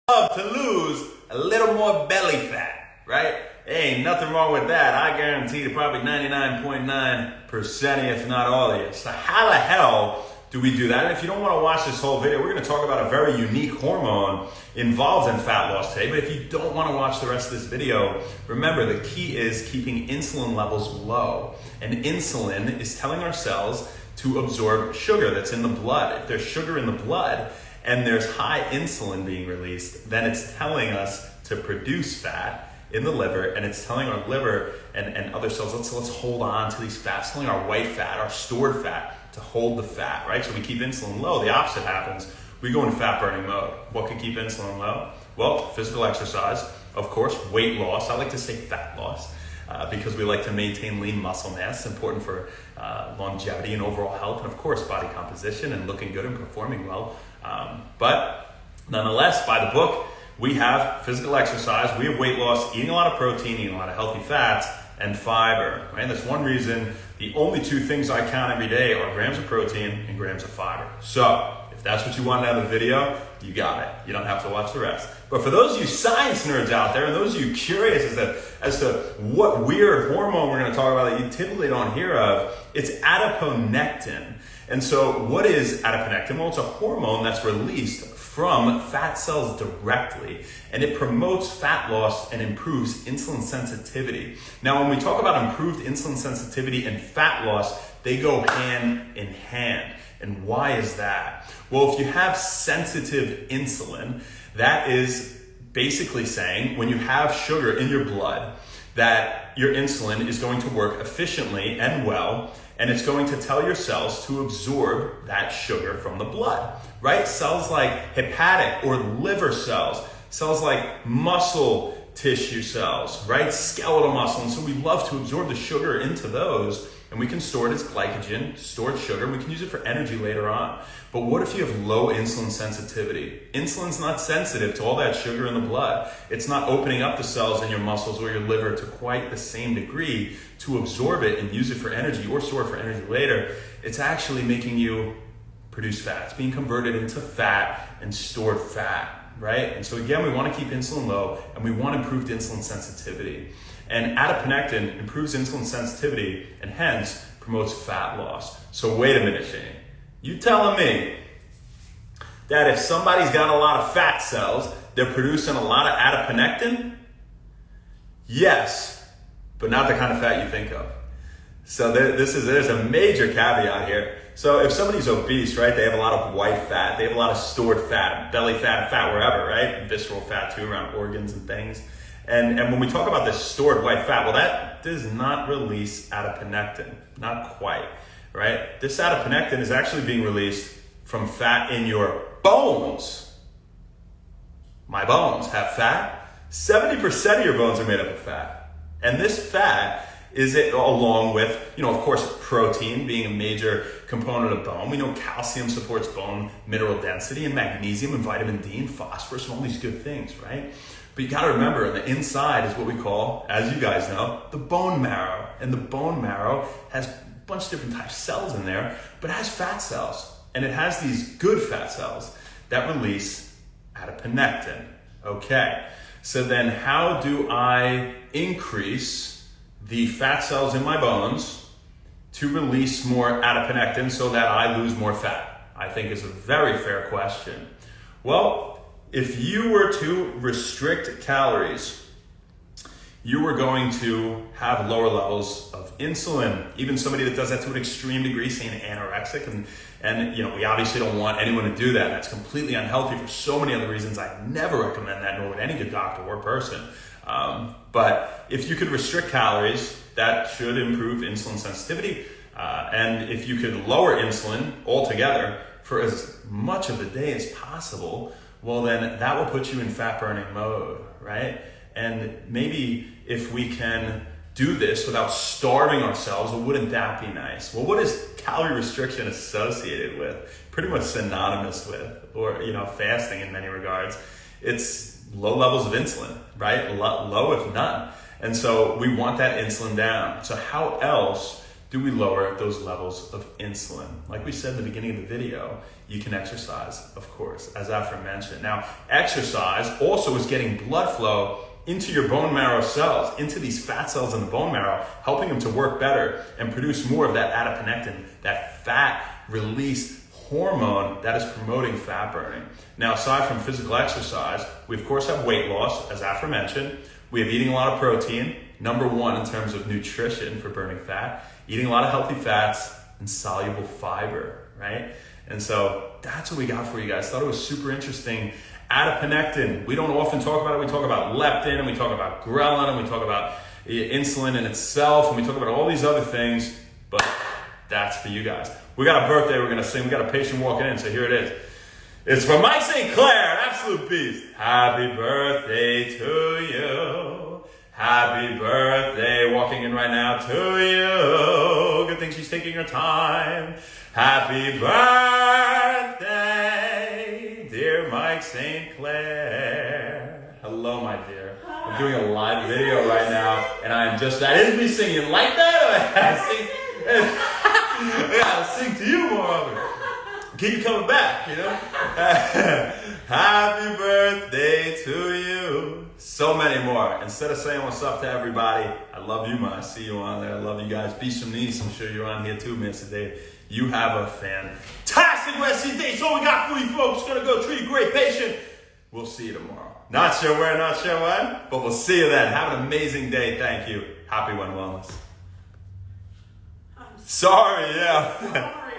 love to lose a little more belly fat, right? Ain't nothing wrong with that. I guarantee to probably 99.9% if not all of you. So how the hell do we do that? And if you don't want to watch this whole video, we're going to talk about a very unique hormone involved in fat loss today. But if you don't want to watch the rest of this video, remember the key is keeping insulin levels low. And insulin is telling our cells to absorb sugar that's in the blood. If there's sugar in the blood and there's high insulin being released, then it's telling us to produce fat in the liver, and it's telling our liver and other cells, let's hold on to these fats, telling our white fat, our stored fat, to hold the fat, right? So we keep insulin low. The opposite happens. We go into fat burning mode. What can keep insulin low? Well, physical exercise, of course, weight loss. I like to say fat loss because we like to maintain lean muscle mass. It's important for longevity and overall health, and of course, body composition and looking good and performing well. But nonetheless, by the book, we have physical exercise, we have weight loss, eating a lot of protein, eating a lot of healthy fats, and fiber, right? And that's one reason the only two things I count every day are grams of protein and grams of fiber. So if that's what you want out of the video, you got it. You don't have to watch the rest. But for those of you science nerds out there, and those of you curious as to what weird hormone we're going to talk about that you typically don't hear of, it's adiponectin. And so what is adiponectin? Well, it's a hormone that's released from fat cells directly, and it promotes fat loss and improves insulin sensitivity. Now, when we talk about improved insulin sensitivity and fat loss, they go hand in hand. And why is that? Well, if you have sensitive insulin, that is basically saying when you have sugar in your blood, that your insulin is going to work efficiently and well, and it's going to tell your cells to absorb that sugar from the blood, right? Cells like hepatic or liver cells, cells like muscle tissue cells, right? Skeletal muscle. And so we love to absorb the sugar into those, and we can store it as glycogen, stored sugar, and we can use it for energy later on. But what if you have low insulin sensitivity? Insulin's not sensitive to all that sugar in the blood. It's not opening up the cells in your muscles or your liver to quite the same degree to absorb it and use it for energy or store it for energy later. It's actually making you produce fat. It's being converted into fat and stored fat, right? And so again, we want to keep insulin low, and we want improved insulin sensitivity. And adiponectin improves insulin sensitivity and hence promotes fat loss. So wait a minute, Shane. You telling me that if somebody's got a lot of fat cells, they're producing a lot of adiponectin? Yes, but not the kind of fat you think of. So there's a major caveat here. So if somebody's obese, right, they have a lot of white fat, they have a lot of stored fat, belly fat, fat wherever, right? Visceral fat too, around organs and things. And when we talk about this stored white fat, well, that does not release adiponectin, not quite, right? This adiponectin is actually being released from fat in your bones. My bones have fat. 70% of your bones are made up of fat. And this fat is it along with, of course, protein being a major component of bone. We know calcium supports bone mineral density, and magnesium and vitamin D and phosphorus and all these good things, right? But you got to remember, the inside is what we call, as you guys know, the bone marrow. And the bone marrow has a bunch of different types of cells in there, but it has fat cells. And it has these good fat cells that release adiponectin. Okay, so then how do I increase the fat cells in my bones to release more adiponectin so that I lose more fat? I think is a very fair question. Well, if you were to restrict calories, you were going to have lower levels of insulin. Even somebody that does that to an extreme degree, saying anorexic, and we obviously don't want anyone to do that. That's completely unhealthy for so many other reasons. I never recommend that, nor would any good doctor or person. But if you could restrict calories, that should improve insulin sensitivity. And if you could lower insulin altogether for as much of the day as possible, well, then that will put you in fat burning mode, right? And maybe if we can do this without starving ourselves, well, wouldn't that be nice? Well, what is calorie restriction associated with? Pretty much synonymous with, or fasting in many regards. It's low levels of insulin, right? Low if none. And so we want that insulin down. So how else do we lower those levels of insulin? Like we said in the beginning of the video, you can exercise, of course, as aforementioned. Now, exercise also is getting blood flow into your bone marrow cells, into these fat cells in the bone marrow, helping them to work better and produce more of that adiponectin, that fat release hormone that is promoting fat burning. Now, aside from physical exercise, we of course have weight loss, as aforementioned. We have eating a lot of protein, number one in terms of nutrition for burning fat, eating a lot of healthy fats and soluble fiber, right? And so that's what we got for you guys. Thought it was super interesting. Adiponectin, we don't often talk about it. We talk about leptin, and we talk about ghrelin, and we talk about insulin in itself, and we talk about all these other things, but that's for you guys. We got a birthday we're gonna sing. We got a patient walking in, so here it is. It's from Mike St. Clair, absolute beast. Happy birthday to you. Happy birthday, walking in right now to you. Good thing she's taking her time. Happy birthday, dear Mike St. Clair. Hello, my dear. I'm doing a live video right now, and that is me singing like that, or I gotta sing to you more often. Keep you coming back, you know? Happy birthday to you. So many more. Instead of saying what's up to everybody, I love you, man. I see you on there. I love you guys. Be some niece. I'm sure you're on here too, Mr. Dave. You have a fantastic rest of your day. That's all we got for you folks. Gonna go treat a great patient. We'll see you tomorrow. Not sure where, not sure when, but we'll see you then. Have an amazing day. Thank you. Happy One Wellness. Sorry, yeah.